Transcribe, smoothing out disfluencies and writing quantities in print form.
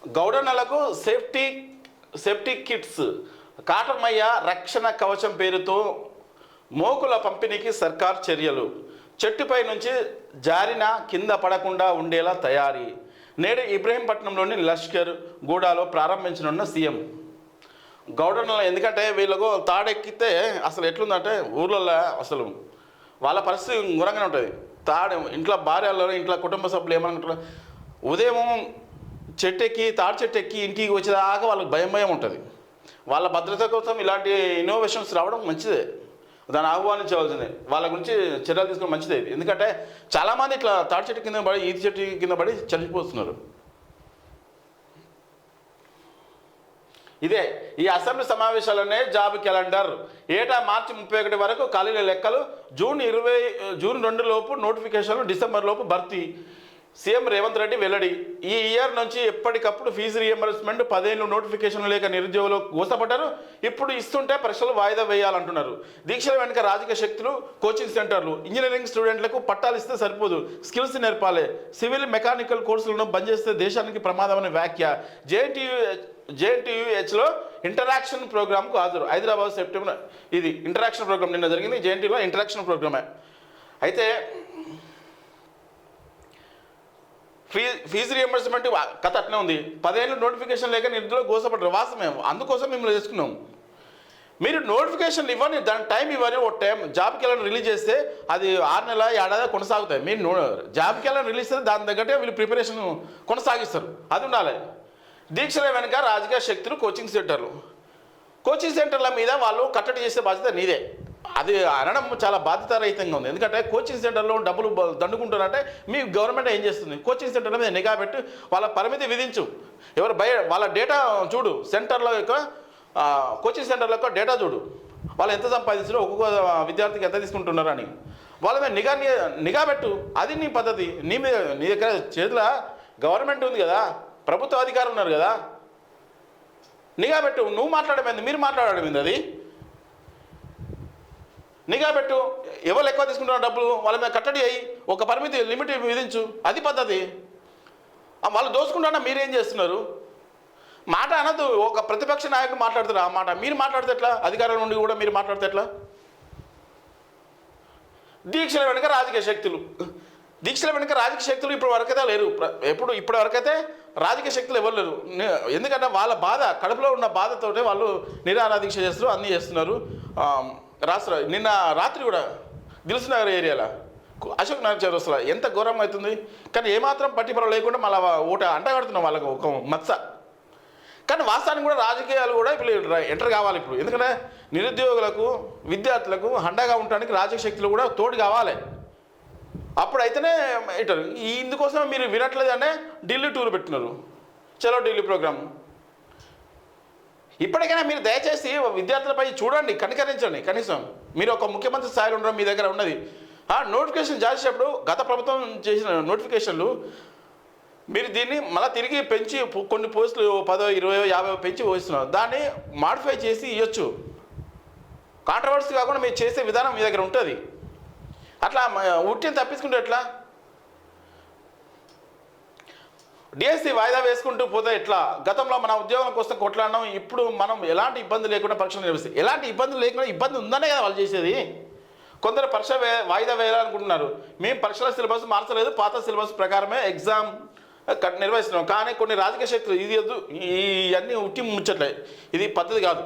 గౌడన్నలకు safety kits, Katamayya రక్షణ కవచం పేరుతో మోకుల పంపిణీకి సర్కార్ చర్యలు. చెట్టుపై నుంచి జారిన కింద పడకుండా ఉండేలా తయారీ. నేడు ఇబ్రహీంపట్నంలోని లష్కర్ గూడాలో ప్రారంభించనున్న సీఎం. గౌడన్నలు ఎందుకంటే వీళ్ళకు తాడెక్కితే అసలు ఎట్లుందంటే ఊర్లలో అసలు వాళ్ళ పరిస్థితి ఘోరంగానే ఉంటుంది. ఇంట్లో భార్యలో ఇంట్లో కుటుంబ సభ్యులు ఏమనుకుంటారు, ఉదయం తాడి చెట్టు ఎక్కి ఇంటికి వచ్చేదాకా వాళ్ళకి భయం ఉంటుంది. వాళ్ళ భద్రత కోసం ఇలాంటి ఇన్నోవేషన్స్ రావడం మంచిదే, దాన్ని ఆహ్వానించవలసిందే. వాళ్ళ గురించి చర్యలు తీసుకోవడం మంచిదే. ఎందుకంటే చాలామంది ఇట్లా తాడి చెట్టు కింద పడి ఈతి చెట్టు కింద పడి చనిపోతున్నారు. ఇదే ఈ అసెంబ్లీ సమావేశాలనే జాబ్ క్యాలెండర్. ఏటా మార్చి 31 వరకు ఖాళీల లెక్కలు, జూన్ 2 లోపు నోటిఫికేషన్లు, డిసెంబర్ లోపు భర్తీ. సీఎం రేవంత్ రెడ్డి వెల్లడి. ఈ ఇయర్ నుంచి ఎప్పటికప్పుడు ఫీజు రీఎంబర్స్మెంట్, 10 ఏళ్ళు నోటిఫికేషన్లు లేక నిరుద్యోగులు గోసపడ్డారు. ఇప్పుడు ఇస్తుంటే పరీక్షలు వాయిదా వేయాలంటున్నారు. దీక్షల వెనుక రాజకీయ శక్తులు, కోచింగ్ సెంటర్లు. ఇంజనీరింగ్ స్టూడెంట్లకు పట్టాలు ఇస్తే సరిపోదు, స్కిల్స్ నేర్పాలి. సివిల్ మెకానికల్ కోర్సులను బంద్ చేస్తే దేశానికి ప్రమాదమని వ్యాఖ్య. జేఎన్టీయూహెచ్లో ఇంటరాక్షన్ ప్రోగ్రామ్కు హాజరు. హైదరాబాద్ సెప్టెంబర్. ఇది ఇంటరాక్షన్ ప్రోగ్రామ్ నిన్న జరిగింది. జేఎన్టీయూలో ఇంటరాక్షన్ ప్రోగ్రామే. అయితే ఫీజు రియంబర్స్మెంట్ కథ అట్నే ఉంది. 10 ఏళ్ళు నోటిఫికేషన్ లేక నిరుద్యోగులు గోసపడ్డారు. వాస్తవమే, అందుకోసం మిమ్మల్ని చేసుకున్నాం. మీరు నోటిఫికేషన్లు ఇవ్వని, దాని టైం ఇవ్వని. ఒక టైం జాబ్ క్యాలెండర్ రిలీజ్ చేస్తే అది 6 నెలల ఏడాది కొనసాగుతాయి. మీరు జాబ్ క్యాలెండర్ రిలీజ్ చేస్తే దాని తగ్గట్టే వీళ్ళు ప్రిపరేషన్ కొనసాగిస్తారు. అది ఉండాలి. దీక్షల వెనుక రాజకీయ శక్తులు, కోచింగ్ సెంటర్ల మీద వాళ్ళు కట్టడి చేసే బాధ్యత నీదే. అది అనడం చాలా బాధ్యతారహితంగా ఉంది. ఎందుకంటే కోచింగ్ సెంటర్లో డబ్బులు దండుకుంటారంటే మీ గవర్నమెంట్ ఏం చేస్తుంది? కోచింగ్ సెంటర్ల మీద నిఘా పెట్టి వాళ్ళ పరిమితి విధించు. ఎవరు వాళ్ళ డేటా చూడు, సెంటర్ల యొక్క కోచింగ్ సెంటర్ల యొక్క డేటా చూడు, వాళ్ళు ఎంత సంపాదించారో, ఒక్కొక్క విద్యార్థికి ఎంత తీసుకుంటున్నారో అని వాళ్ళ మీద నిఘా పెట్టు. అది నీ పద్ధతి. నీ దగ్గర చేతిలో గవర్నమెంట్ ఉంది కదా, ప్రభుత్వ అధికారులు ఉన్నారు కదా, నిఘా పెట్టు. నువ్వు మాట్లాడమైంది, మీరు మాట్లాడమైంది. అది నిఘా పెట్టు. ఎవరు ఎక్కువ తీసుకుంటున్న డబ్బులు వాళ్ళ మీద కట్టడి అయ్యి ఒక పరిమితి, లిమిట్ విధించు. అది పద్ధతి. వాళ్ళు దోసుకుంటున్నా మీరేం చేస్తున్నారు? మాట అనద్దు. ఒక ప్రతిపక్ష నాయకుడు మాట్లాడుతారు ఆ మాట, మీరు మాట్లాడితే ఎట్లా? అధికారుల నుండి కూడా మీరు మాట్లాడితే ఎట్లా? దీక్షల వెనుక రాజకీయ శక్తులు ఇప్పటి వరకైతే లేరు. ఇప్పటి వరకైతే రాజకీయ శక్తులు ఎవరు లేరు. ఎందుకంటే వాళ్ళ బాధ, కడుపులో ఉన్న బాధతోటే వాళ్ళు నిరాహార దీక్ష చేస్తున్నారు, అన్నీ చేస్తున్నారు. నిన్న రాత్రి కూడా దిల్సునగర్ ఏరియాలో అశోక్ నగర్ చౌరస్తా ఎంత ఘోరం అవుతుంది. కానీ ఏమాత్రం పట్టిపర లేకుండా మళ్ళీ ఓట అంటగడుతున్నాం వాళ్ళకు ఒక మత్స. కానీ వాస్తవానికి కూడా రాజకీయాలు కూడా ఇప్పుడు ఎంటర్ కావాలి. ఇప్పుడు ఎందుకంటే నిరుద్యోగులకు, విద్యార్థులకు అండగా ఉండడానికి రాజకీయ శక్తులు కూడా తోడు కావాలి. అప్పుడైతేనే ఇటారు. ఇందుకోసం మీరు వినట్లేదనే ఢిల్లీ టూర్ పెట్టినారు, చలో ఢిల్లీ ప్రోగ్రామ్. ఇప్పటికైనా మీరు దయచేసి విద్యార్థులపై చూడండి, కనికరించండి. కనీసం మీరు ఒక ముఖ్యమంత్రి స్థాయిలో ఉండడం మీ దగ్గర ఉన్నది. నోటిఫికేషన్ జారీ చేసేటప్పుడు గత ప్రభుత్వం చేసిన నోటిఫికేషన్లు మీరు దీన్ని మళ్ళీ తిరిగి పెంచి కొన్ని పోస్టులు 10, 20, 50 పెంచి పోస్తున్నారు. దాన్ని మాడిఫై చేసి ఇవ్వచ్చు. కాంట్రవర్సీ కాకుండా మీరు చేసే విధానం మీ దగ్గర ఉంటుంది. అట్లా ఉట్టిని తప్పించుకుంటే ఎట్లా? డిఎస్సి వాయిదా వేసుకుంటూ పోతే ఎట్లా? గతంలో మన ఉద్యోగం కోసం కొట్లాడినాం. ఇప్పుడు మనం ఎలాంటి ఇబ్బంది లేకుండా పరీక్షలు నిర్వహిస్తాం. ఎలాంటి ఇబ్బంది లేకుండా, ఇబ్బంది ఉందనే కదా వాళ్ళు చేసేది. కొందరు పరీక్ష వాయిదా వేయాలనుకుంటున్నారు. మేము పరీక్షల సిలబస్ మార్చలేదు, పాత సిలబస్ ప్రకారమే ఎగ్జామ్ నిర్వహిస్తున్నాం. కానీ కొన్ని రాజకీయ శక్తులు ఇది వద్దు, ఇవన్నీ ఉట్టి ముచ్చట్లే, ఇది పద్ధతి కాదు.